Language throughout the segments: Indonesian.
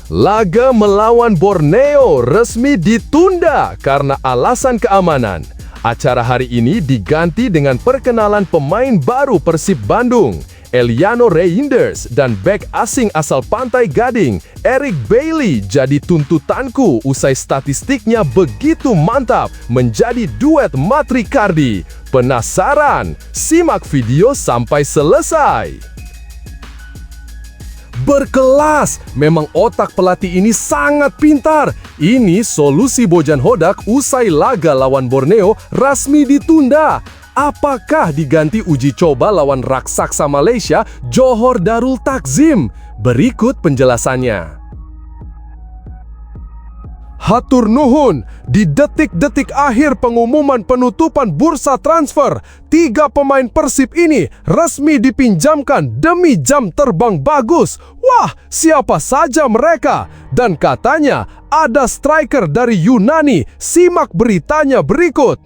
Laga melawan Borneo resmi ditunda karena alasan keamanan. Acara hari ini diganti dengan perkenalan pemain baru Persib Bandung, Eliano Reinders, dan bek asing asal Pantai Gading, Eric Bailly jadi tuntutanku usai statistiknya begitu mantap menjadi duet Matricardi. Penasaran? Simak video sampai selesai. Berkelas, memang otak pelatih ini sangat pintar. Ini solusi Bojan Hodak usai laga lawan Borneo resmi ditunda. Apakah diganti uji coba lawan raksasa Malaysia Johor Darul Takzim? Berikut penjelasannya. Hatur nuhun, di detik-detik akhir pengumuman penutupan bursa transfer, 3 pemain Persib ini resmi dipinjamkan demi jam terbang bagus. Wah, siapa saja mereka? Dan katanya ada striker dari Yunani. Simak beritanya berikut.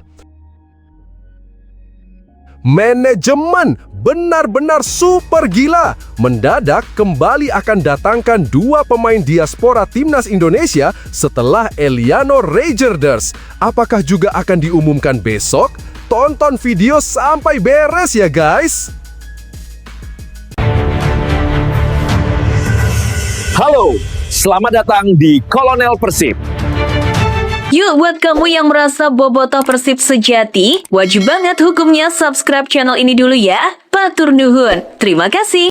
Manajemen benar-benar super gila. Mendadak kembali akan datangkan 2 pemain diaspora timnas Indonesia setelah Eliano Reinders. Apakah juga akan diumumkan besok? Tonton video sampai beres ya guys. Halo, selamat datang di Kolonel Persib. Yuk, buat kamu yang merasa bobotoh Persib sejati, wajib banget hukumnya subscribe channel ini dulu ya. Matur nuhun. Terima kasih.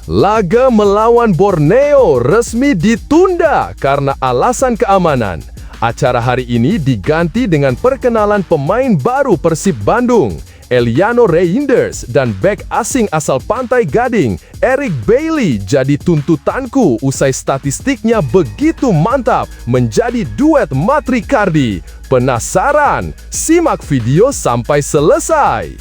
Laga melawan Borneo resmi ditunda karena alasan keamanan. Acara hari ini diganti dengan perkenalan pemain baru Persib Bandung, Eliano Reinders, dan bek asing asal Pantai Gading, Eric Bailly jadi tuntutanku usai statistiknya begitu mantap menjadi duet Matricardi. Penasaran? Simak video sampai selesai.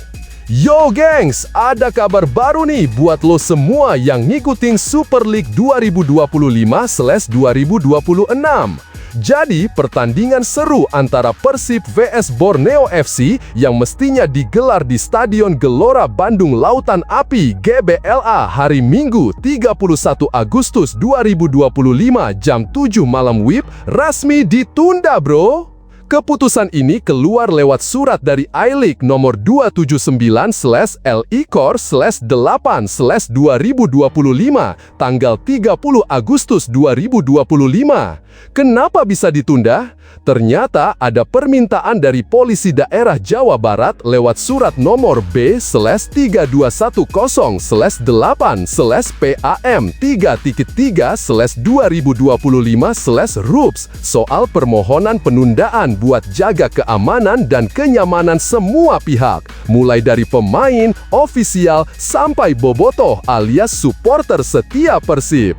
Yo gengs, ada kabar baru nih buat lo semua yang ngikutin Super League 2025/2026. Jadi, pertandingan seru antara Persib vs Borneo FC yang mestinya digelar di Stadion Gelora Bandung Lautan Api GBLA hari Minggu 31 Agustus 2025 jam 7 malam WIB resmi ditunda bro. Keputusan ini keluar lewat surat dari I-League nomor 279/LE/8/2025 tanggal 30 Agustus 2025. Kenapa bisa ditunda? Ternyata ada permintaan dari Polisi Daerah Jawa Barat lewat surat nomor B/3210/8/PAM3.3/2025/RUPS soal permohonan penundaan buat jaga keamanan dan kenyamanan semua pihak, mulai dari pemain, ofisial, sampai bobotoh alias supporter setia Persib.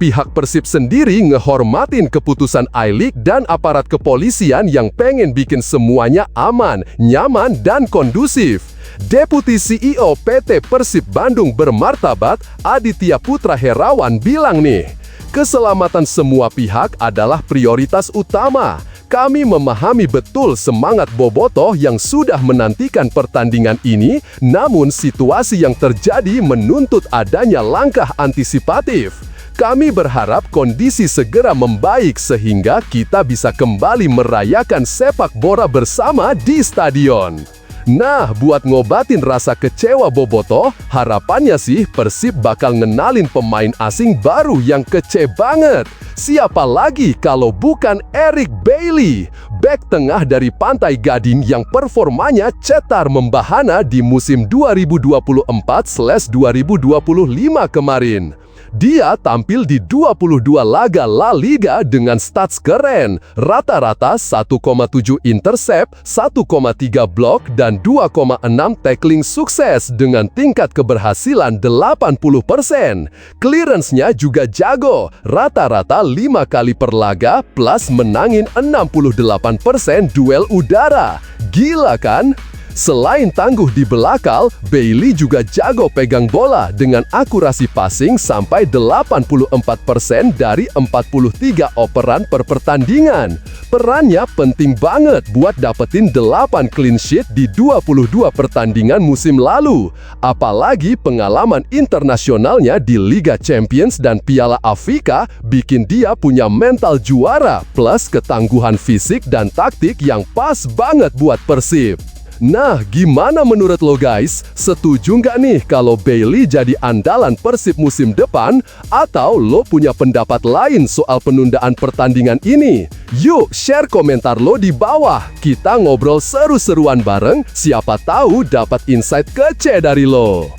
Pihak Persib sendiri ngehormatin keputusan I-League dan aparat kepolisian yang pengen bikin semuanya aman, nyaman, dan kondusif. Deputi CEO PT Persib Bandung Bermartabat, Aditya Putra Herawan bilang nih, keselamatan semua pihak adalah prioritas utama. Kami memahami betul semangat bobotoh yang sudah menantikan pertandingan ini, namun situasi yang terjadi menuntut adanya langkah antisipatif. Kami berharap kondisi segera membaik sehingga kita bisa kembali merayakan sepak bola bersama di stadion. Nah, buat ngobatin rasa kecewa bobotoh, harapannya sih Persib bakal ngenalin pemain asing baru yang kece banget. Siapa lagi kalau bukan Eric Bailly, bek tengah dari Pantai Gading yang performanya cetar membahana di musim 2024/2025 kemarin. Dia tampil di 22 laga La Liga dengan stats keren, rata-rata 1,7 intercept, 1,3 blok, dan 2,6 tackling sukses dengan tingkat keberhasilan 80%. Clearance-nya juga jago, rata-rata 5 kali per laga plus menangin 68% duel udara. Gila kan? Selain tangguh di belakang, Bailey juga jago pegang bola dengan akurasi passing sampai 84% dari 43 operan per pertandingan. Perannya penting banget buat dapetin 8 clean sheet di 22 pertandingan musim lalu. Apalagi pengalaman internasionalnya di Liga Champions dan Piala Afrika bikin dia punya mental juara plus ketangguhan fisik dan taktik yang pas banget buat Persib. Nah, gimana menurut lo guys? Setuju nggak nih kalau Bailey jadi andalan Persib musim depan? Atau lo punya pendapat lain soal penundaan pertandingan ini? Yuk, share komentar lo di bawah. Kita ngobrol seru-seruan bareng, siapa tahu dapat insight kece dari lo.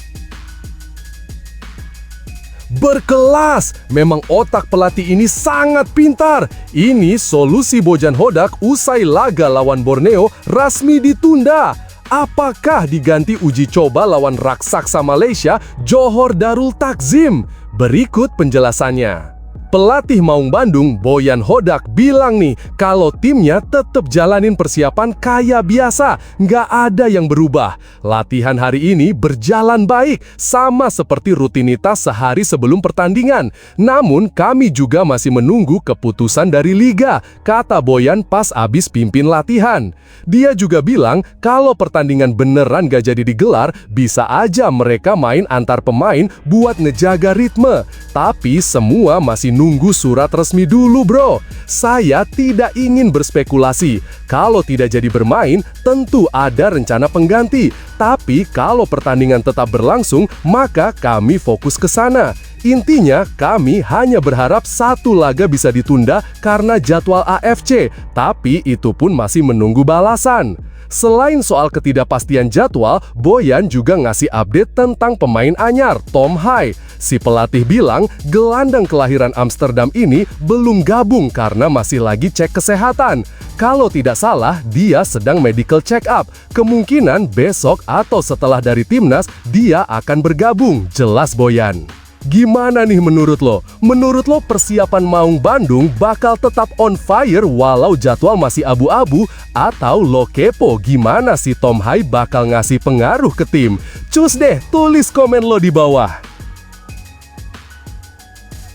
Berkelas, memang otak pelatih ini sangat pintar. Ini solusi Bojan Hodak usai laga lawan Borneo resmi ditunda. Apakah diganti uji coba lawan raksasa Malaysia Johor Darul Takzim? Berikut penjelasannya. Pelatih Maung Bandung, Bojan Hodak, bilang nih kalau timnya tetap jalanin persiapan kayak biasa, nggak ada yang berubah. Latihan hari ini berjalan baik, sama seperti rutinitas sehari sebelum pertandingan. Namun kami juga masih menunggu keputusan dari Liga, kata Bojan pas abis pimpin latihan. Dia juga bilang kalau pertandingan beneran gak jadi digelar, bisa aja mereka main antar pemain buat ngejaga ritme. Tapi semua masih nunggu surat resmi dulu bro. Saya tidak ingin berspekulasi. Kalau tidak jadi bermain, tentu ada rencana pengganti. Tapi kalau pertandingan tetap berlangsung, maka kami fokus ke sana. Intinya, kami hanya berharap satu laga bisa ditunda karena jadwal AFC, tapi itu pun masih menunggu balasan. Selain soal ketidakpastian jadwal, Bojan juga ngasih update tentang pemain anyar, Tom Hai. Si pelatih bilang, gelandang kelahiran Amsterdam ini belum gabung karena masih lagi cek kesehatan. Kalau tidak salah, dia sedang medical check up. Kemungkinan besok atau setelah dari timnas, dia akan bergabung, jelas Bojan. Gimana nih menurut lo? Menurut lo persiapan Maung Bandung bakal tetap on fire walau jadwal masih abu-abu? Atau lo kepo gimana si Tom Hai bakal ngasih pengaruh ke tim? Cus deh, tulis komen lo di bawah.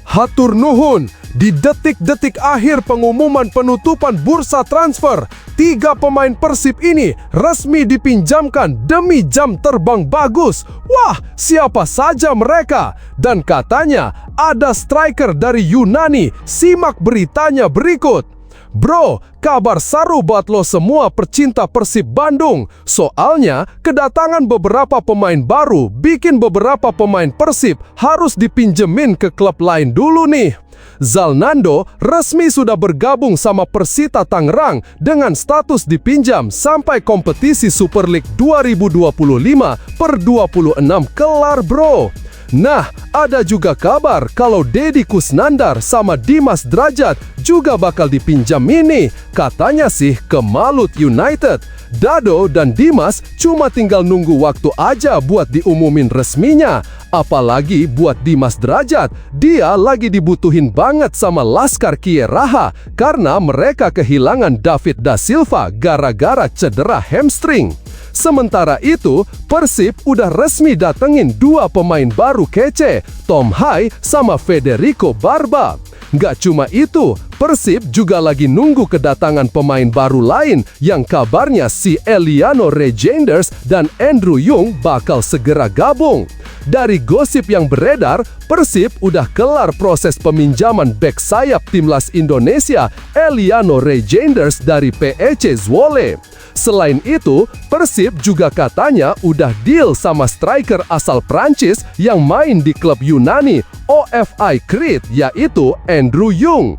Hatur nuhun, di detik-detik akhir pengumuman penutupan bursa transfer, 3 pemain Persib ini resmi dipinjamkan demi jam terbang bagus. Wah, siapa saja mereka? Dan katanya ada striker dari Yunani. Simak beritanya berikut. Bro, kabar saru buat lo semua pecinta Persib Bandung. Soalnya, kedatangan beberapa pemain baru bikin beberapa pemain Persib harus dipinjemin ke klub lain dulu nih. Zalnando resmi sudah bergabung sama Persita Tangerang dengan status dipinjam sampai kompetisi Super League 2025/26 kelar bro. Nah, ada juga kabar kalau Deddy Kusnandar sama Dimas Drajat juga bakal dipinjam ini. Katanya sih ke Malut United. Dado dan Dimas cuma tinggal nunggu waktu aja buat diumumin resminya. Apalagi buat Dimas Drajat, dia lagi dibutuhin banget sama Laskar Kieraha karena mereka kehilangan David Da Silva gara-gara cedera hamstring. Sementara itu, Persib udah resmi datengin 2 pemain baru kece, Tom Hai sama Federico Barba. Nggak cuma itu, Persib juga lagi nunggu kedatangan pemain baru lain yang kabarnya si Eliano Regenders dan Andrew Yung bakal segera gabung. Dari gosip yang beredar, Persib udah kelar proses peminjaman bek sayap timnas Indonesia Eliano Regenders dari PEC Zwolle. Selain itu, Persib juga katanya udah deal sama striker asal Prancis yang main di klub Yunani OFI Crete, yaitu Andrew Yung.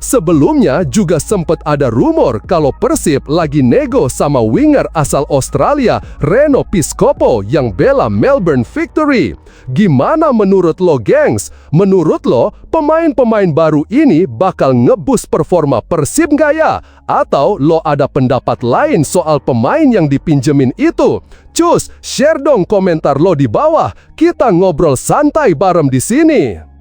Sebelumnya juga sempat ada rumor kalau Persib lagi nego sama winger asal Australia Reno Piscopo yang bela Melbourne Victory. Gimana menurut lo gengs? Menurut lo, pemain-pemain baru ini bakal ngeboost performa Persib nggak ya? Atau lo ada pendapat lain soal pemain yang dipinjemin itu? Cus, share dong komentar lo di bawah. Kita ngobrol santai bareng di sini.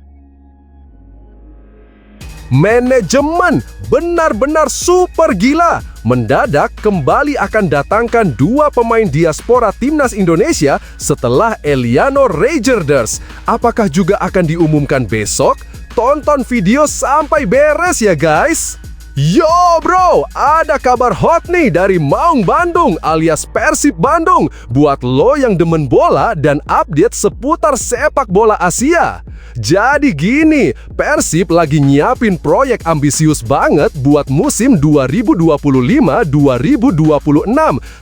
Manajemen benar-benar super gila. Mendadak kembali akan datangkan 2 pemain diaspora timnas Indonesia setelah Eliano Reijerders. Apakah juga akan diumumkan besok? Tonton video sampai beres ya guys. Yo bro, ada kabar hot nih dari Maung Bandung alias Persib Bandung buat lo yang demen bola dan update seputar sepak bola Asia. Jadi gini, Persib lagi nyiapin proyek ambisius banget buat musim 2025-2026,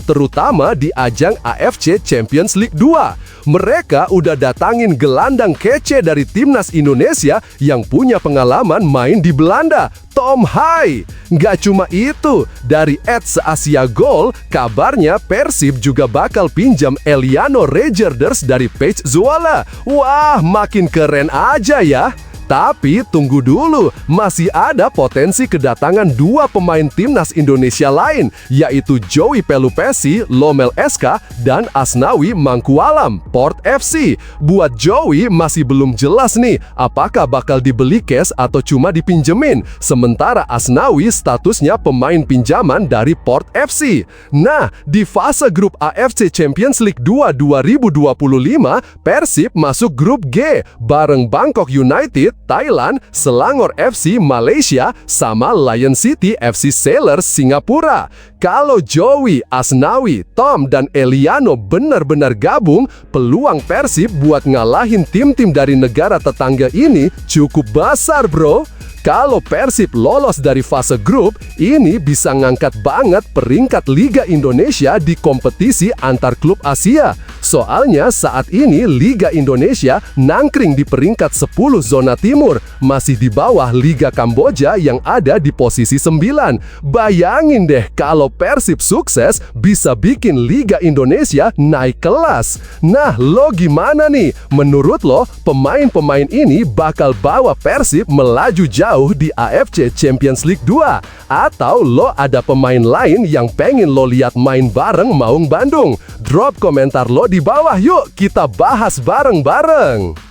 terutama di ajang AFC Champions League 2. Mereka udah datangin gelandang kece dari timnas Indonesia yang punya pengalaman main di Belanda, Tom Hai. Nggak cuma itu, dari @seasia Goal, kabarnya Persib juga bakal pinjam Eliano Reijerders dari Page Zola. Wah, makin keren aja ya. Tapi tunggu dulu, masih ada potensi kedatangan 2 pemain timnas Indonesia lain, yaitu Joey Pelupesi, Lomel SK, dan Asnawi Mangkualam, Port FC. Buat Joey masih belum jelas nih, apakah bakal dibeli cash atau cuma dipinjemin, sementara Asnawi statusnya pemain pinjaman dari Port FC. Nah, di fase grup AFC Champions League 2 2025, Persib masuk grup G bareng Bangkok United, Thailand, Selangor FC Malaysia, sama Lion City FC Sailors Singapura. Kalau Joey, Asnawi, Tom, dan Eliano benar-benar gabung, peluang Persib buat ngalahin tim-tim dari negara tetangga ini cukup besar bro. Kalau Persib lolos dari fase grup, ini bisa ngangkat banget peringkat Liga Indonesia di kompetisi antar klub Asia. Soalnya saat ini Liga Indonesia nangkring di peringkat 10 zona timur, masih di bawah Liga Kamboja yang ada di posisi 9. Bayangin deh kalau Persib sukses bisa bikin Liga Indonesia naik kelas. Nah, lo gimana nih? Menurut lo, pemain-pemain ini bakal bawa Persib melaju jauh di AFC Champions League 2? Atau lo ada pemain lain yang pengen lo lihat main bareng Maung Bandung? Drop komentar lo di bawah yuk, kita bahas bareng-bareng.